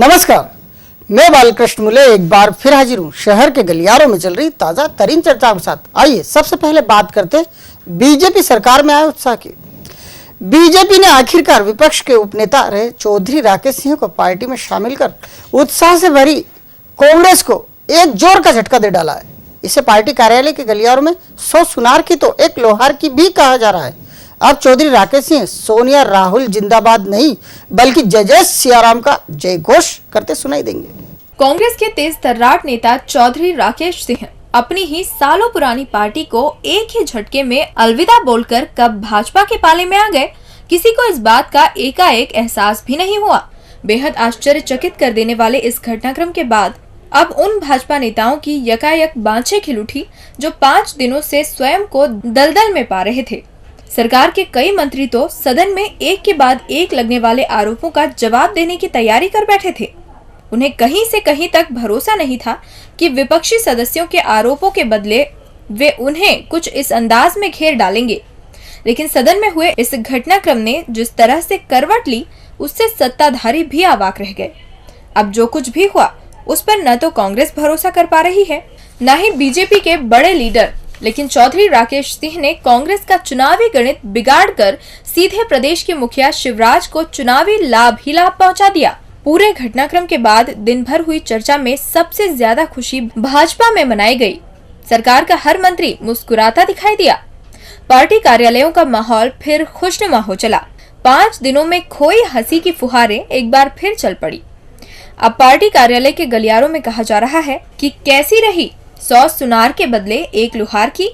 नमस्कार, मैं बालकृष्ण मुले एक बार फिर हाजिर हूँ शहर के गलियारों में चल रही ताजा तरीन चर्चा के साथ। आइए सबसे पहले बात करते बीजेपी सरकार में आए उत्साह की। बीजेपी ने आखिरकार विपक्ष के उपनेता रहे चौधरी राकेश सिंह को पार्टी में शामिल कर उत्साह से भरी कांग्रेस को एक जोर का झटका दे डाला है। इसे पार्टी कार्यालय के गलियारों में 100 सुनार की तो एक लोहार की भी कहा जा रहा है। अब चौधरी राकेश सिंह सोनिया राहुल जिंदाबाद नहीं बल्कि जय जय सियाराम का जय घोष करते सुनाई देंगे। कांग्रेस के तेज तर्राट नेता चौधरी राकेश सिंह अपनी ही सालों पुरानी पार्टी को एक ही झटके में अलविदा बोलकर कब भाजपा के पाले में आ गए, किसी को इस बात का एकाएक एहसास भी नहीं हुआ। बेहद आश्चर्यचकित कर देने वाले इस घटनाक्रम के बाद अब उन भाजपा नेताओं की यकायक बाँछें खिल उठी जो 5 दिनों से स्वयं को दलदल में पा रहे थे। सरकार के कई मंत्री तो सदन में एक के बाद एक लगने वाले आरोपों का जवाब देने की तैयारी कर बैठे थे। उन्हें कहीं से कहीं तक भरोसा नहीं था कि विपक्षी सदस्यों के आरोपों के बदले वे उन्हें कुछ इस अंदाज में घेर डालेंगे। लेकिन सदन में हुए इस घटनाक्रम ने जिस तरह से करवट ली, उससे सत्ताधारी भी अवाक रह गए। अब जो कुछ भी हुआ उस पर न तो कांग्रेस भरोसा कर पा रही है, न ही बीजेपी के बड़े लीडर। लेकिन चौधरी राकेश सिंह ने कांग्रेस का चुनावी गणित बिगाड़कर सीधे प्रदेश के मुखिया शिवराज को चुनावी लाभ ही लाभ पहुंचा दिया। पूरे घटनाक्रम के बाद दिन भर हुई चर्चा में सबसे ज्यादा खुशी भाजपा में मनाई गई। सरकार का हर मंत्री मुस्कुराता दिखाई दिया। पार्टी कार्यालयों का माहौल फिर खुशनुमा हो चला। 5 दिनों में खोई हंसी की फुहारें एक बार फिर चल पड़ी। अब पार्टी कार्यालय के गलियारों में कहा जा रहा है कि कैसी रही 100 सुनार के बदले एक लोहार की।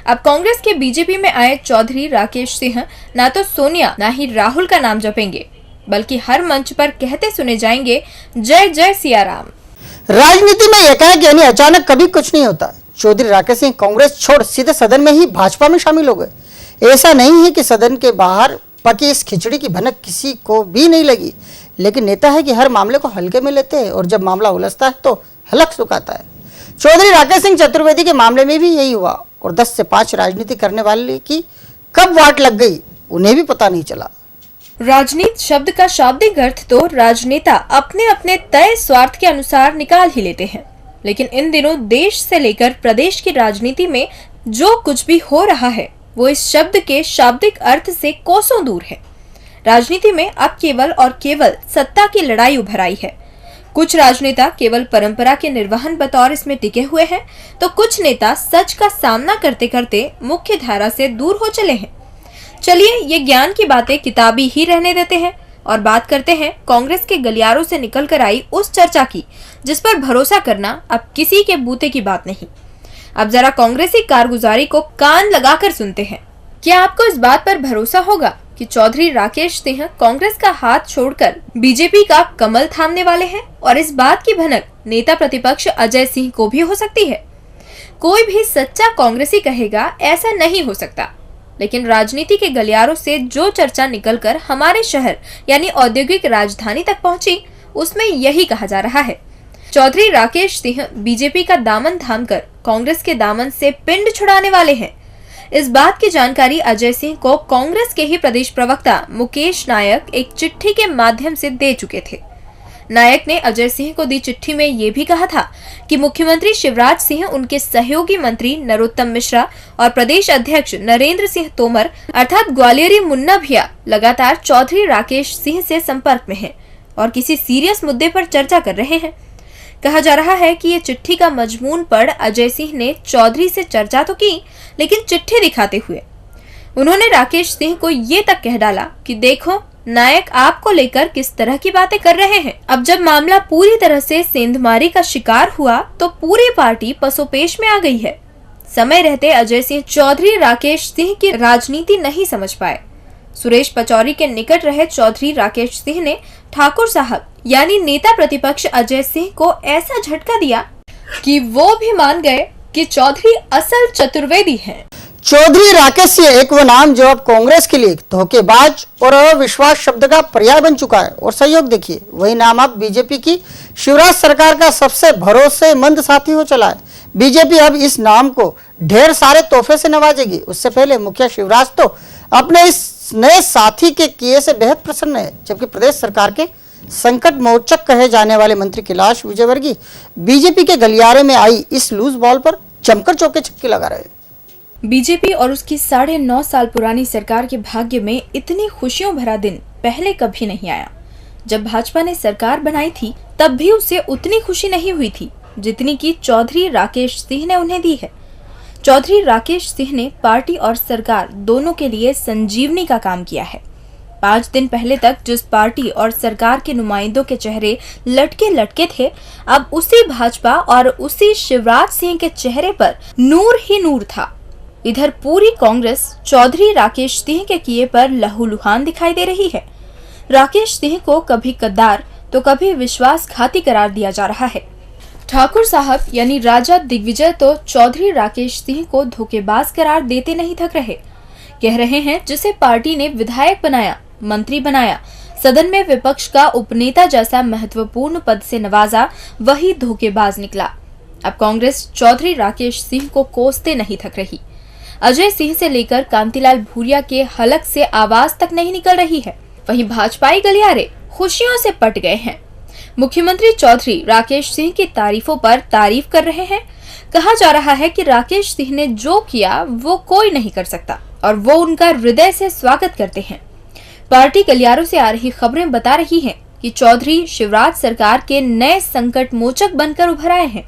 अब कांग्रेस के बीजेपी में आए चौधरी राकेश सिंह ना तो सोनिया ना ही राहुल का नाम जपेंगे, बल्कि हर मंच पर कहते सुने जाएंगे जय जय सियाराम। राजनीति में एकाएक यानी अचानक कभी कुछ नहीं होता। चौधरी राकेश सिंह कांग्रेस छोड़ सीधे सदन में ही भाजपा में शामिल हो गए। ऐसा नहीं है कि सदन के बाहर पकी इस खिचड़ी की भनक किसी को भी नहीं लगी, लेकिन नेता है कि हर मामले को हल्के में लेते हैं और जब मामला उलझता है तो हलक सुखाता है। चौधरी राकेश सिंह चतुर्वेदी के मामले में भी यही हुआ और 10 से 5 राजनीति करने वाले की कब वाट लग गई उन्हें भी पता नहीं चला। राजनीति शब्द का शाब्दिक अर्थ तो राजनेता अपने अपने तय स्वार्थ के अनुसार निकाल ही लेते हैं, लेकिन इन दिनों देश से लेकर प्रदेश की राजनीति में जो कुछ भी हो रहा है वो इस शब्द के शाब्दिक अर्थ से कोसों दूर है। राजनीति में अब केवल और केवल सत्ता की लड़ाई उभर आई है। कुछ राजनेता केवल परंपरा के निर्वहन बतौर इसमें टिके हुए हैं, तो कुछ नेता सच का सामना करते करते मुख्य धारा से दूर हो चले हैं। चलिए ये ज्ञान की बातें किताबी ही रहने देते हैं और बात करते हैं कांग्रेस के गलियारों से निकल कर आई उस चर्चा की जिस पर भरोसा करना अब किसी के बूते की बात नहीं। अब जरा कांग्रेसी कारगुजारी को कान लगाकर सुनते हैं। क्या आपको इस बात पर भरोसा होगा कि चौधरी राकेश सिंह कांग्रेस का हाथ छोड़कर बीजेपी का कमल थामने वाले हैं? और इस बात की भनक नेता प्रतिपक्ष अजय सिंह को भी हो सकती है। कोई भी सच्चा कांग्रेसी कहेगा ऐसा नहीं हो सकता, लेकिन राजनीति के गलियारों से जो चर्चा निकलकर हमारे शहर यानी औद्योगिक राजधानी तक पहुंची, उसमें यही कहा जा रहा है। चौधरी राकेश सिंह बीजेपी का दामन थामकर कांग्रेस के दामन से पिंड छुड़ाने वाले हैं। इस बात की जानकारी अजय सिंह को कांग्रेस के ही प्रदेश प्रवक्ता मुकेश नायक एक चिट्ठी के माध्यम से दे चुके थे। नायक ने अजय सिंह को दी चिट्ठी में ये भी कहा था कि मुख्यमंत्री शिवराज सिंह, उनके सहयोगी मंत्री नरोत्तम मिश्रा और प्रदेश अध्यक्ष नरेंद्र सिंह तोमर अर्थात ग्वालियरी मुन्ना भैया लगातार चौधरी राकेश सिंह से संपर्क में हैं और किसी सीरियस मुद्दे पर चर्चा कर रहे हैं। कहा जा रहा है कि ये चिट्ठी का मजमून पढ़ अजय सिंह ने चौधरी से चर्चा तो की, लेकिन चिट्ठी दिखाते हुए उन्होंने राकेश सिंह को ये तक कह डाला कि देखो नायक आपको लेकर किस तरह की बातें कर रहे हैं। अब जब मामला पूरी तरह से सेंधमारी का शिकार हुआ तो पूरी पार्टी पसोपेश में आ गई है। समय रहते अजय सिंह चौधरी राकेश सिंह की राजनीति नहीं समझ पाए। सुरेश पचौरी के निकट रहे चौधरी राकेश सिंह ने ठाकुर साहब यानी नेता प्रतिपक्ष अजय सिंह को ऐसा झटका दिया कि वो भी मान गए कि चौधरी असल चतुर्वेदी हैं। चौधरी राकेश सिंह एक वो नाम जो अब कांग्रेस के लिए धोखेबाज और अविश्वास शब्द का पर्याय बन चुका है। और सहयोग देखिए, वही नाम अब बीजेपी की शिवराज सरकार का सबसे भरोसेमंद साथी हो चला है। बीजेपी अब इस नाम को ढेर सारे तोहफे से नवाजेगी। उससे पहले मुखिया शिवराज तो अपने इस नए साथी के किए से बेहद प्रसन्न है, जबकि प्रदेश सरकार के संकट मोचक कहे जाने वाले मंत्री कैलाश विजयवर्गीय बीजेपी के गलियारे में आई इस लूज बॉल पर जमकर चौके छक्के लगा रहे। बीजेपी और उसकी 9.5 साल पुरानी सरकार के भाग्य में इतनी खुशियों भरा दिन पहले कभी नहीं आया। जब भाजपा ने सरकार बनाई थी तब भी उसे उतनी खुशी नहीं हुई थी जितनी कि चौधरी राकेश सिंह ने उन्हें दी है। चौधरी राकेश सिंह ने पार्टी और सरकार दोनों के लिए संजीवनी का काम किया है। 5 दिन पहले तक जिस पार्टी और सरकार के नुमाइंदों के चेहरे लटके लटके थे, अब उसी भाजपा और उसी शिवराज सिंह के चेहरे पर नूर ही नूर था। इधर पूरी कांग्रेस चौधरी राकेश सिंह के किए पर लहूलुहान दिखाई दे रही है। राकेश सिंह को कभी गद्दार तो कभी विश्वासघाती करार दिया जा रहा है। ठाकुर साहब यानी राजा दिग्विजय तो चौधरी राकेश सिंह को धोखेबाज करार देते नहीं थक रहे। कह रहे हैं जिसे पार्टी ने विधायक बनाया, मंत्री बनाया, सदन में विपक्ष का उपनेता जैसा महत्वपूर्ण पद से नवाजा, वही धोखेबाज निकला। अब कांग्रेस चौधरी राकेश सिंह को कोसते नहीं थक रही। अजय सिंह से लेकर कांतिलाल भूरिया के हलक से आवाज तक नहीं निकल रही है। वहीं भाजपाई गलियारे खुशियों से पट गए हैं। मुख्यमंत्री चौधरी राकेश सिंह की तारीफों पर तारीफ कर रहे हैं। कहा जा रहा है कि राकेश सिंह ने जो किया वो कोई नहीं कर सकता और वो उनका हृदय से स्वागत करते हैं। पार्टी गलियारों से आ रही खबरें बता रही हैं कि चौधरी शिवराज सरकार के नए संकट मोचक बनकर उभर आए हैं।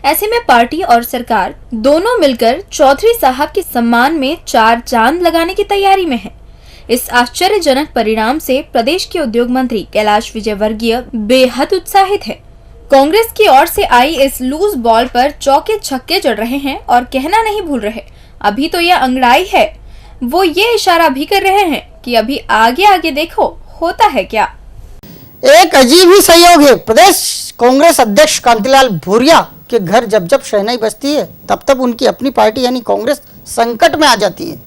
ऐसे में पार्टी और सरकार दोनों मिलकर चौधरी साहब के सम्मान में 4 चांद लगाने की तैयारी में है। इस आश्चर्यजनक परिणाम से प्रदेश के उद्योग मंत्री कैलाश विजयवर्गीय बेहद उत्साहित है। कांग्रेस की ओर से आई इस लूज बॉल पर चौके छक्के जड़ रहे हैं और कहना नहीं भूल रहे, अभी तो यह अंगड़ाई है। वो ये इशारा भी कर रहे हैं कि अभी आगे आगे देखो होता है क्या। एक अजीब ही संयोग है। प्रदेश कांग्रेस अध्यक्ष कांतिलाल भूरिया के घर जब जब शहनाई बजती है तब तब उनकी अपनी पार्टी यानी कांग्रेस संकट में आ जाती है।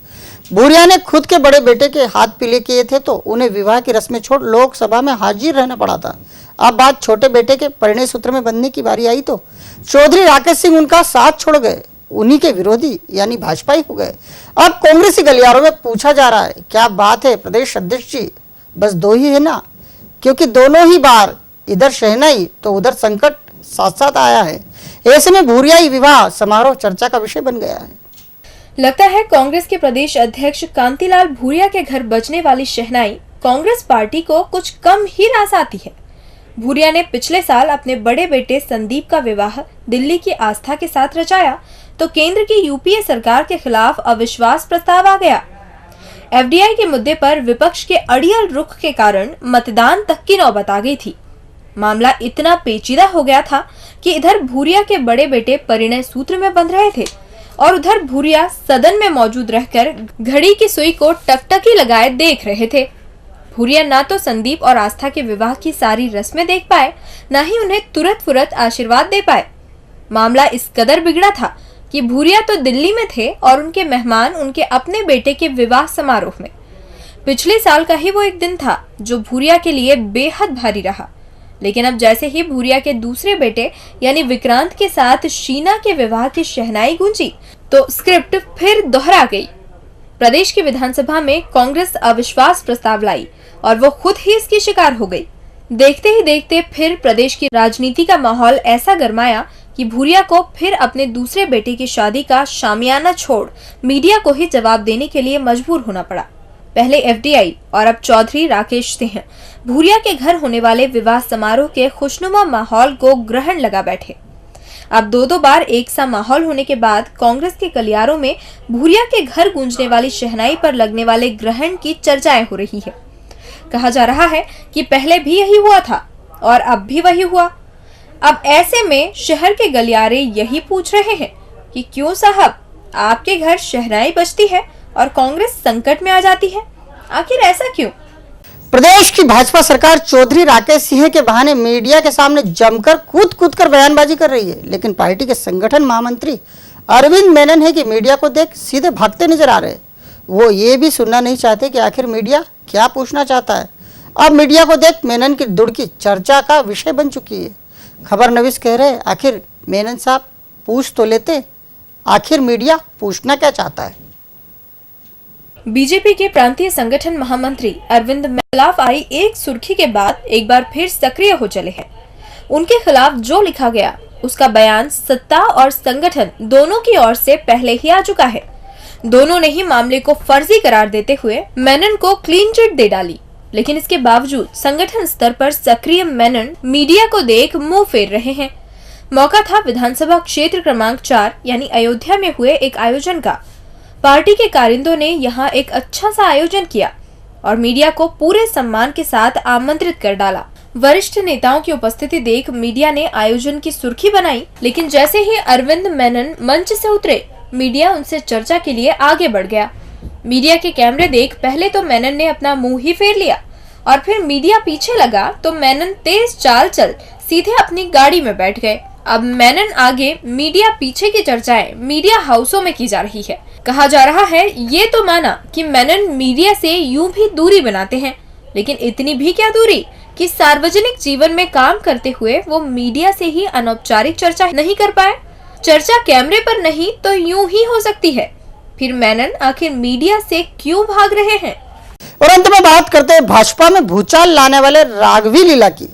भूरिया ने खुद के बड़े बेटे के हाथ पीले किए थे तो उन्हें विवाह की रस्में छोड़ लोकसभा में हाजिर रहना पड़ा था। अब बात छोटे बेटे के परिणय सूत्र में बंधने की बारी आई तो चौधरी राकेश सिंह उनका साथ छोड़ गए, उन्हीं के विरोधी यानी भाजपाई हो गए। अब कांग्रेसी गलियारों में पूछा जा रहा है, क्या बात है प्रदेश अध्यक्ष जी, बस 2 ही है ना? क्योंकि दोनों ही बार इधर शहनाई तो उधर संकट साथ साथ आया है। ऐसे में भूरियाई विवाह समारोह चर्चा का विषय बन गया है। लगता है कांग्रेस के प्रदेश अध्यक्ष कांतिलाल भूरिया के घर बजने वाली शहनाई कांग्रेस पार्टी को कुछ कम ही रास आती है। भूरिया ने पिछले साल अपने बड़े बेटे संदीप का विवाह दिल्ली की आस्था के साथ रचाया तो केंद्र की यूपीए सरकार के खिलाफ अविश्वास प्रस्ताव आ गया। एफडीआई के मुद्दे पर विपक्ष के अड़ियल रुख के कारण मतदान तक की नौबत आ गई थी। मामला इतना पेचीदा हो गया था कि इधर भूरिया के बड़े बेटे परिणय सूत्र में बंध रहे थे और उधर भूरिया सदन में मौजूद रहकर घड़ी की सुई को टकटकी लगाए देख रहे थे। भूरिया ना तो संदीप और आस्था के विवाह की सारी रस्में देख पाए, ना ही उन्हें तुरंत फुरत आशीर्वाद दे पाए। मामला इस कदर बिगड़ा था कि भूरिया तो दिल्ली में थे और उनके मेहमान उनके अपने बेटे के विवाह समारोह में। पिछले साल का ही वो एक दिन था जो भूरिया के लिए बेहद भारी रहा। लेकिन अब जैसे ही भूरिया के दूसरे बेटे यानी विक्रांत के साथ शीना के विवाह की शहनाई गूंजी तो स्क्रिप्ट फिर दोहरा गई। प्रदेश की विधानसभा में कांग्रेस अविश्वास प्रस्ताव लाई और वो खुद ही इसकी शिकार हो गई। देखते ही देखते फिर प्रदेश की राजनीति का माहौल ऐसा गरमाया कि भूरिया को फिर अपने दूसरे बेटे की शादी का शामियाना छोड़ मीडिया को ही जवाब देने के लिए मजबूर होना पड़ा। पहले एफडीआई और अब चौधरी राकेश सिंह भूरिया के घर होने वाले विवाह समारोह के खुशनुमा माहौल को ग्रहण लगा बैठे। अब 2 बार एक सा माहौल होने के बाद कांग्रेस के गलियारों में भूरिया के घर गूंजने वाली शहनाई पर लगने वाले ग्रहण की चर्चाएं हो रही है। कहा जा रहा है कि पहले भी यही हुआ था और अब भी वही हुआ। अब ऐसे में शहर के गलियारे यही पूछ रहे हैं कि क्यों साहब आपके घर शहनाई बजती है और कांग्रेस संकट में आ जाती है, आखिर ऐसा क्यों? प्रदेश की भाजपा सरकार चौधरी राकेश सिंह के बहाने मीडिया के सामने जमकर कूद कर बयानबाजी कर रही है, लेकिन पार्टी के संगठन महामंत्री अरविंद मेनन है कि मीडिया को देख सीधे भागते नजर आ रहे। वो ये भी सुनना नहीं चाहते कि आखिर मीडिया क्या पूछना चाहता है। अब मीडिया को देख मेनन की दुड़की चर्चा का विषय बन चुकी है। खबर नवीस कह रहे आखिर मेनन साहब पूछ तो लेते, आखिर मीडिया पूछना क्या चाहता है। बीजेपी के प्रांतीय संगठन महामंत्री अरविंद के खिलाफ आई एक सुर्खी के बाद एक बार फिर सक्रिय हो चले हैं। उनके खिलाफ जो लिखा गया उसका बयान सत्ता और संगठन दोनों की ओर से पहले ही आ चुका है। दोनों ने ही मामले को फर्जी करार देते हुए मेनन को क्लीन चिट दे डाली, लेकिन इसके बावजूद संगठन स्तर पर सक्रिय मेनन मीडिया को देख मुंह फेर रहे हैं। मौका था विधानसभा क्षेत्र क्रमांक 4 यानी अयोध्या में हुए एक आयोजन का। पार्टी के कारिंदों ने यहाँ एक अच्छा सा आयोजन किया और मीडिया को पूरे सम्मान के साथ आमंत्रित कर डाला। वरिष्ठ नेताओं की उपस्थिति देख मीडिया ने आयोजन की सुर्खी बनाई, लेकिन जैसे ही अरविंद मेनन मंच से उतरे, मीडिया उनसे चर्चा के लिए आगे बढ़ गया। मीडिया के कैमरे देख पहले तो मेनन ने अपना मुंह ही फेर लिया और फिर मीडिया पीछे लगा तो मेनन तेज चाल चल सीधे अपनी गाड़ी में बैठ गए। अब मेनन आगे, मीडिया पीछे की चर्चाएं मीडिया हाउसों में की जा रही है। कहा जा रहा है ये तो माना कि मेनन मीडिया से यूं भी दूरी बनाते हैं, लेकिन इतनी भी क्या दूरी कि सार्वजनिक जीवन में काम करते हुए वो मीडिया से ही अनौपचारिक चर्चा नहीं कर पाए। चर्चा कैमरे पर नहीं तो यूं ही हो सकती है। फिर मेनन आखिर मीडिया से क्यों भाग रहे हैं? और अंत में बात करते हैं भाजपा में भूचाल लाने वाले राघवी लीला की।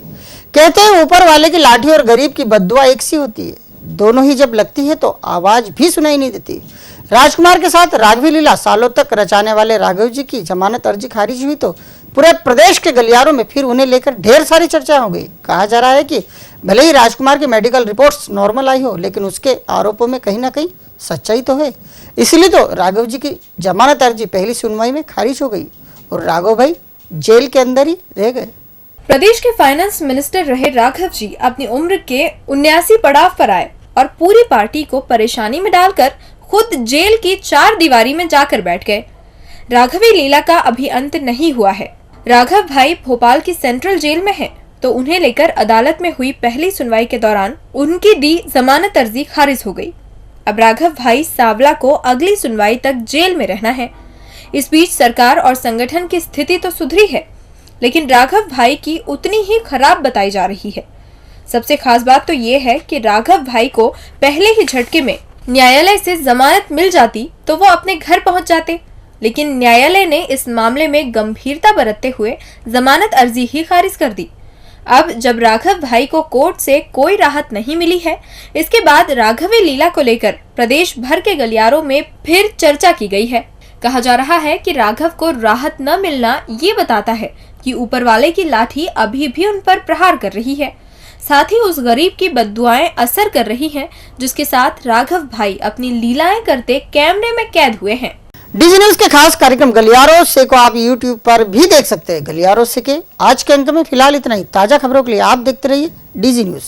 कहते हैं ऊपर वाले की लाठी और गरीब की बद्दुआ एक सी होती है, दोनों ही जब लगती है तो आवाज भी सुनाई नहीं देती। राजकुमार के साथ राघवी लीला सालों तक रचाने वाले राघव जी की जमानत अर्जी खारिज हुई तो पूरे प्रदेश के गलियारों में फिर उन्हें लेकर ढेर सारी चर्चा हो गई। कहा जा रहा है कि भले ही राजकुमार की मेडिकल रिपोर्ट्स नॉर्मल आई हो, लेकिन उसके आरोपों में कहीं ना कहीं सच्चाई तो है। इसलिए तो राघव जी की जमानत अर्जी पहली सुनवाई में खारिज हो गई और राघव भाई जेल के अंदर ही रह गए। प्रदेश के फाइनेंस मिनिस्टर रहे राघव जी अपनी उम्र के 79 पड़ाव पर आए और पूरी पार्टी को परेशानी में डालकर खुद जेल की 4 दीवारी में जाकर बैठ गए। राघवी लीला का अभी अंत नहीं हुआ है। राघव भाई भोपाल की सेंट्रल जेल में हैं, तो उन्हें लेकर अदालत में हुई पहली सुनवाई के दौरान उनकी दी जमानत अर्जी खारिज हो गई। अब राघव भाई सांवला को अगली सुनवाई तक जेल में रहना है। इस बीच सरकार और संगठन की स्थिति तो सुधरी है, लेकिन राघव भाई की उतनी ही खराब बताई जा रही है। सबसे खास बात तो ये है कि राघव भाई को पहले ही झटके में न्यायालय से जमानत मिल जाती तो वो अपने घर पहुंच जाते, लेकिन न्यायालय ने इस मामले में गंभीरता बरतते हुए जमानत अर्जी ही खारिज कर दी। अब जब राघव भाई को कोर्ट से कोई राहत नहीं मिली है, इसके बाद राघवी लीला को लेकर प्रदेश भर के गलियारों में फिर चर्चा की गई है। कहा जा रहा है कि राघव को राहत न मिलना ये बताता है कि ऊपर वाले की लाठी अभी भी उन पर प्रहार कर रही है, साथ ही उस गरीब की बद्दुआएं असर कर रही हैं, जिसके साथ राघव भाई अपनी लीलाएं करते कैमरे में कैद हुए हैं। डीजी न्यूज के खास कार्यक्रम गलियारों से को आप यूट्यूब पर भी देख सकते हैं। गलियारों से के आज के अंक में फिलहाल इतना ही। ताजा खबरों के लिए आप देखते रहिए डीजी न्यूज।